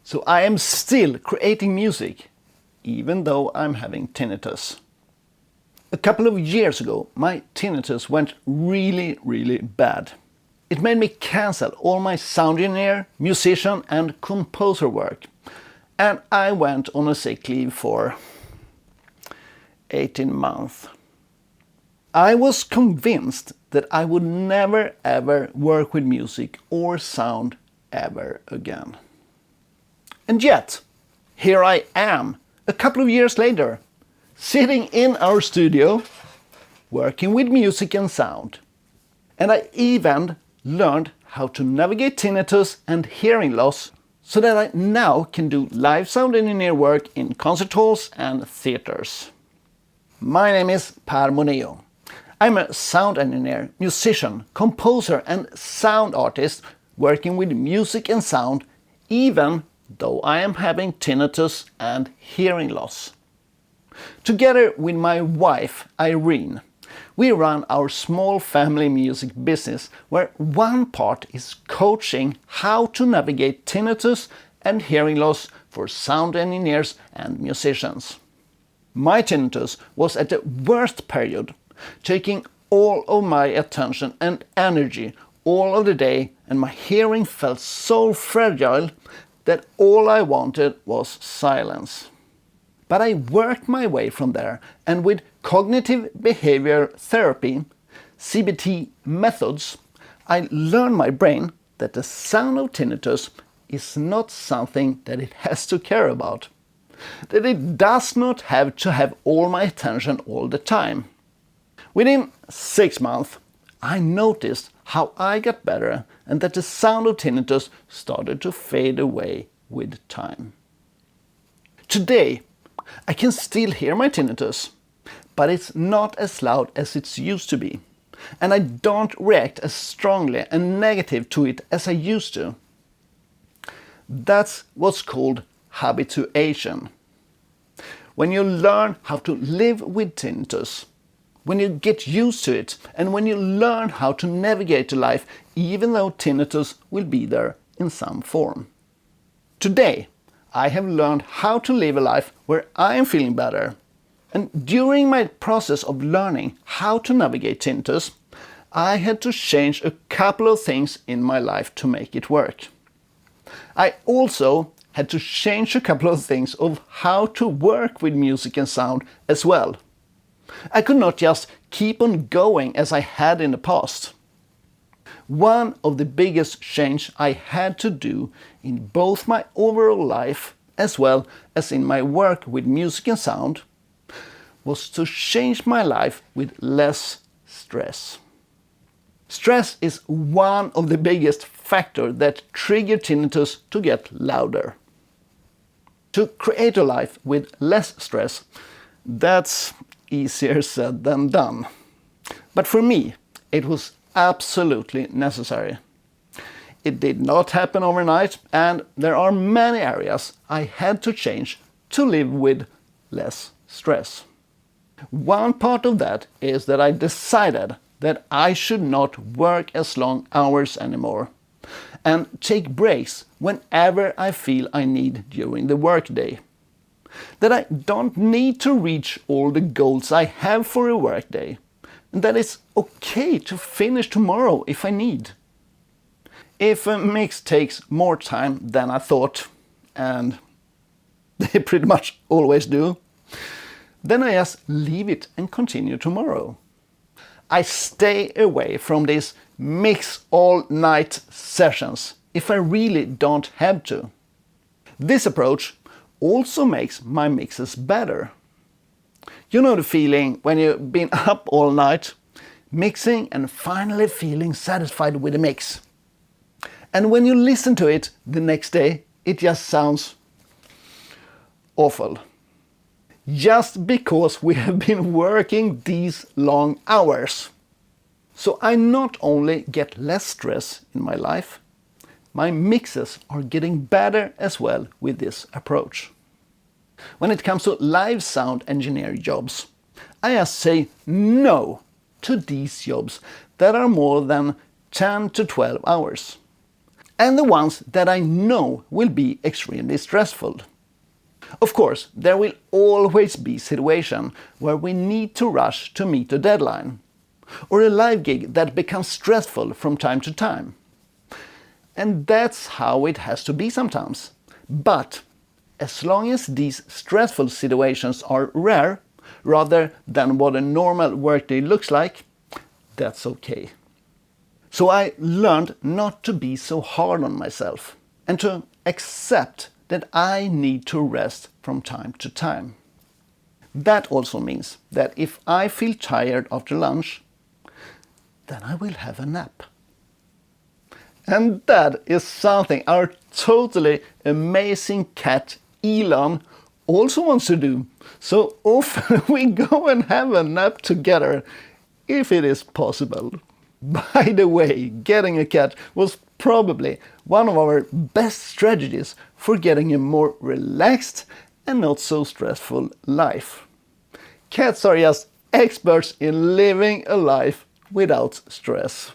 So I am still creating music, even though I'm having tinnitus. A couple of years ago, my tinnitus went really bad. It made me cancel all my sound engineer, musician and composer work. And I went on a sick leave for 18 months. I was convinced that I would never ever work with music or sound ever again. And yet, here I am, a couple of years later, sitting in our studio, working with music and sound. And I even learned how to navigate tinnitus and hearing loss so that I now can do live sound engineer work in concert halls and theaters. My name is Per Moneo. I'm a sound engineer, musician, composer and sound artist working with music and sound even though I am having tinnitus and hearing loss. Together with my wife, Irene, we run our small family music business where one part is coaching how to navigate tinnitus and hearing loss for sound engineers and musicians. My tinnitus was at the worst period, taking all of my attention and energy all of the day, and my hearing felt so fragile that all I wanted was silence. But I worked my way from there, and with cognitive behavior therapy, CBT methods, I learned my brain that the sound of tinnitus is not something that it has to care about, that it does not have to have all my attention all the time. Within 6 months, I noticed how I got better and that the sound of tinnitus started to fade away with time. Today, I can still hear my tinnitus, but it's not as loud as it used to be, and I don't react as strongly and negative to it as I used to. That's what's called habituation. When you learn how to live with tinnitus, when you get used to it, and when you learn how to navigate life even though tinnitus will be there in some form. Today, I have learned how to live a life where I am feeling better. And during my process of learning how to navigate tinnitus, I had to change a couple of things in my life to make it work. I also had to change a couple of things of how to work with music and sound as well. I could not just keep on going as I had in the past. One of the biggest changes I had to do in both my overall life as well as in my work with music and sound was to change my life with less stress. Stress is one of the biggest factors that trigger tinnitus to get louder. To create a life with less stress, that's easier said than done. But for me, it was absolutely necessary. It did not happen overnight, and there are many areas I had to change to live with less stress. One part of that is that I decided that I should not work as long hours anymore and take breaks whenever I feel I need during the workday. That I don't need to reach all the goals I have for a workday, and that it's okay to finish tomorrow if I need. If a mix takes more time than I thought, and they pretty much always do, then I just leave it and continue tomorrow. I stay away from these mix all night sessions if I really don't have to. This approach also makes my mixes better. You know the feeling when you've been up all night, mixing and finally feeling satisfied with the mix. And when you listen to it the next day, it just sounds awful. Just because we have been working these long hours. So I not only get less stress in my life, my mixes are getting better as well with this approach. When it comes to live sound engineer jobs, I just say no to these jobs that are more than 10 to 12 hours. and the ones that I know will be extremely stressful. Of course, there will always be situations where we need to rush to meet a deadline, or a live gig that becomes stressful from time to time. And that's how it has to be sometimes. But as long as these stressful situations are rare, rather than what a normal workday looks like, that's okay. So I learned not to be so hard on myself and to accept that I need to rest from time to time. That also means that if I feel tired after lunch, then I will have a nap. And that is something our totally amazing cat Elon also wants to do. So often we go and have a nap together, if it is possible. By the way, getting a cat was probably one of our best strategies for getting a more relaxed and not so stressful life. Cats are just experts in living a life without stress.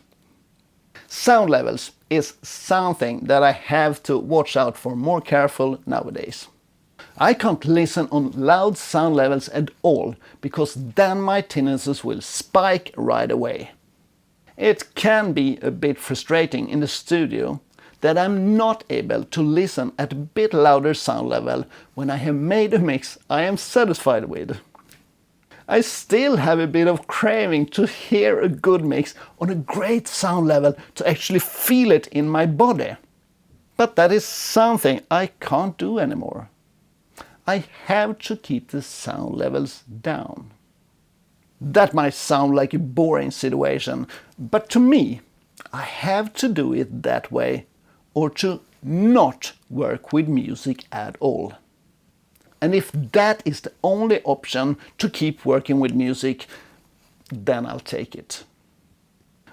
Sound levels is something that I have to watch out for more careful nowadays. I can't listen on loud sound levels at all, because then my tinnitus will spike right away. It can be a bit frustrating in the studio that I'm not able to listen at a bit louder sound level when I have made a mix I am satisfied with. I still have a bit of craving to hear a good mix on a great sound level, to actually feel it in my body. But that is something I can't do anymore. I have to keep the sound levels down. That might sound like a boring situation, but to me, I have to do it that way, or to not work with music at all. And if that is the only option to keep working with music, then I'll take it.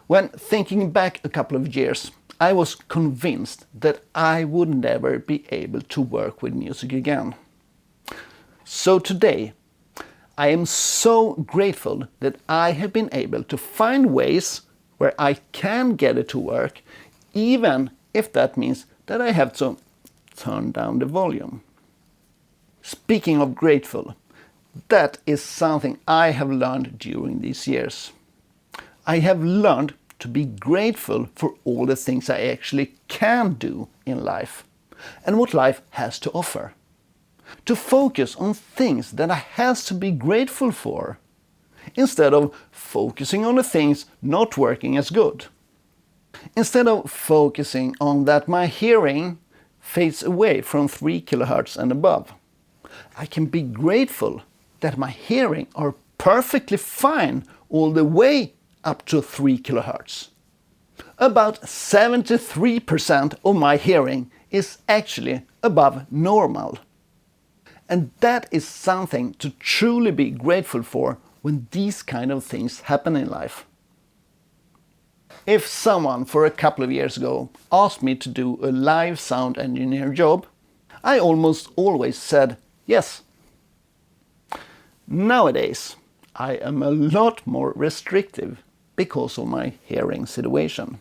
When thinking back a couple of years, I was convinced that I would never be able to work with music again. So today, I am so grateful that I have been able to find ways where I can get it to work, even if that means that I have to turn down the volume. Speaking of grateful, that is something I have learned during these years. I have learned to be grateful for all the things I actually can do in life and what life has to offer. To focus on things that I have to be grateful for, instead of focusing on the things not working as good. Instead of focusing on that my hearing fades away from 3 kHz and above, I can be grateful that my hearing are perfectly fine all the way up to 3 kHz. About 73% of my hearing is actually above normal. And that is something to truly be grateful for when these kind of things happen in life. If someone for a couple of years ago asked me to do a live sound engineer job, I almost always said yes. Nowadays, I am a lot more restrictive because of my hearing situation.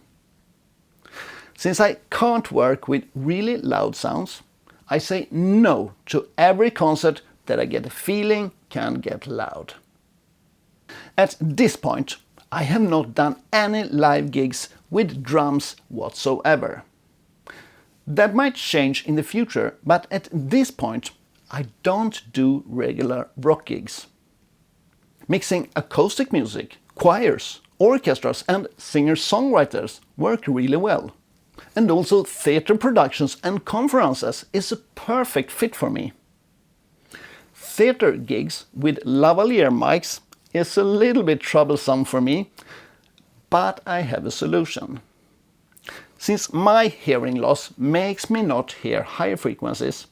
Since I can't work with really loud sounds, I say no to every concert that I get a feeling can get loud. At this point, I have not done any live gigs with drums whatsoever. That might change in the future, but at this point, I don't do regular rock gigs. Mixing acoustic music, choirs, orchestras and singer-songwriters work really well. And also theatre productions and conferences is a perfect fit for me. Theatre gigs with lavalier mics is a little bit troublesome for me, but I have a solution. Since my hearing loss makes me not hear higher frequencies,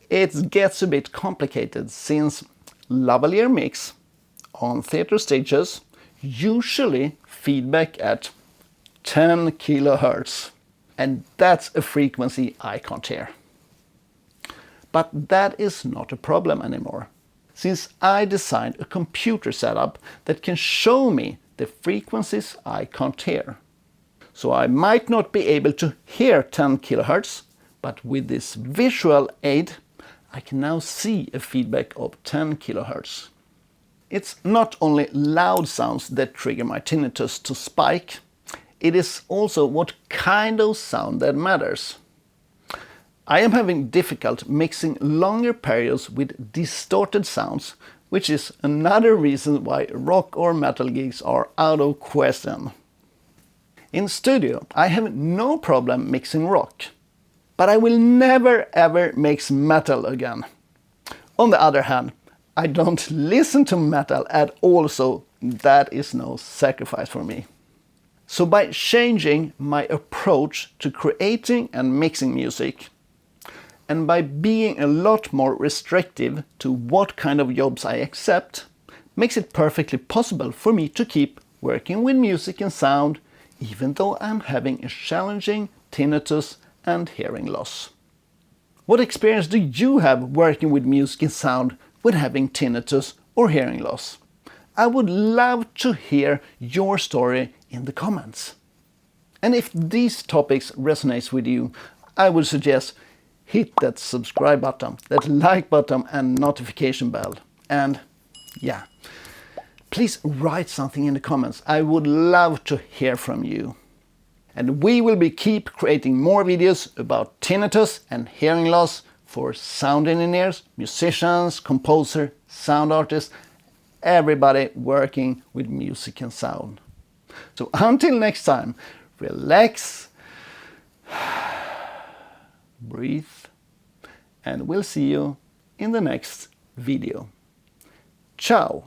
it gets a bit complicated, since lavalier mics on theatre stages usually feedback at 10 kHz. And that's a frequency I can't hear. But that is not a problem anymore, since I designed a computer setup that can show me the frequencies I can't hear. So I might not be able to hear 10 kilohertz, but with this visual aid, I can now see a feedback of 10 kilohertz. It's not only loud sounds that trigger my tinnitus to spike, it is also what kind of sound that matters. I am having difficulty mixing longer periods with distorted sounds, which is another reason why rock or metal gigs are out of question. In studio, I have no problem mixing rock, but I will never ever mix metal again. On the other hand, I don't listen to metal at all, so that is no sacrifice for me. So by changing my approach to creating and mixing music, and by being a lot more restrictive to what kind of jobs I accept, makes it perfectly possible for me to keep working with music and sound, even though I'm having a challenging tinnitus and hearing loss. What experience do you have working with music and sound when having tinnitus or hearing loss? I would love to hear your story in the comments. And if these topics resonate with you, I would suggest hit that subscribe button, that like button and notification bell. And yeah, please write something in the comments. I would love to hear from you. And we will keep creating more videos about tinnitus and hearing loss for sound engineers, musicians, composers, sound artists, everybody working with music and sound. So until next time, relax, breathe, and we'll see you in the next video. Ciao!